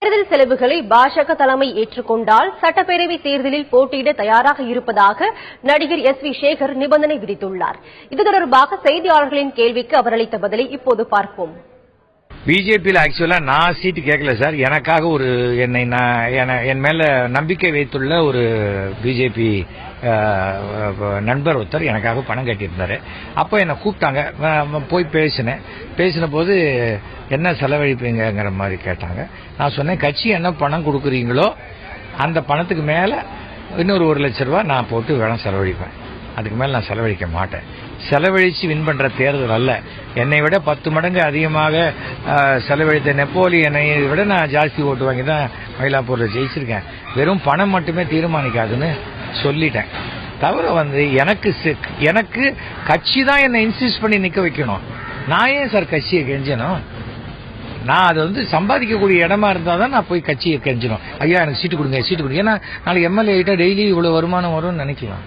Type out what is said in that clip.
தேர்தல் செலவுகளை பாஜக தலைமை ஏற்றுக்கொண்டால் சட்டப்பேரவை தேர்தலில் போட்டியிட தயாராக இருப்பதாக நடிகர் எஸ்.வி. சேகர் நிபந்தனை விதித்துள்ளார். இது தொடர்பாக செய்தியாளர்களின் கேள்விக்கு அவர் அளித்த பதிலை இப்போது பார்ப்போம். பிஜேபியில் ஆக்சுவலா நான் சீட்டு கேட்கல சார். எனக்காக ஒரு என் மேல நம்பிக்கை வைத்துள்ள ஒரு பிஜேபி நண்பர் ஒருத்தர் எனக்காக பணம் கட்டியிருந்தாரு. அப்போ என்னை கூப்பிட்டாங்க, போய் பேசின போது என்ன செலவழிப்பீங்கிற மாதிரி கேட்டாங்க. நான் சொன்னேன், கட்சி என்ன பணம் கொடுக்குறீங்களோ அந்த பணத்துக்கு மேல இன்னொரு 1 லட்சம் ரூபாய் நான் போட்டு வேணும் செலவழிப்பேன். அதுக்கு மேல நான் செலவழிக்க மாட்டேன். செலவழிச்சு வின் பண்ற தேர்தல் அல்ல. என்னை விட 10 மடங்கு அதிகமாக செலவழித்த நெப்போலியனை விட நான் ஜாஸ்தி ஓட்டு வாங்கி தான் மயிலாப்பூர்ல ஜெயிச்சிருக்கேன். வெறும் பணம் மட்டுமே தீர்மானிக்காதுன்னு சொல்லிட்டேன். தவிர எனக்கு கட்சி தான் என்னை இன்சிஸ்ட் பண்ணி நிக்க வைக்கணும். நான் ஏன் சார் கட்சியை கெஞ்சணும்? நான் அது சம்பாதிக்கக்கூடிய இடமா இருந்தா தான் நான் போய் கட்சியை கெஞ்சணும். ஐயா எனக்கு சீட்டு கொடுங்க. ஏன்னா நாளைக்கு எம்எல்ஏ ஆயிட்டா டெய்லி இவ்வளவு வருமானம் வரும்னு நினைக்கலாம்.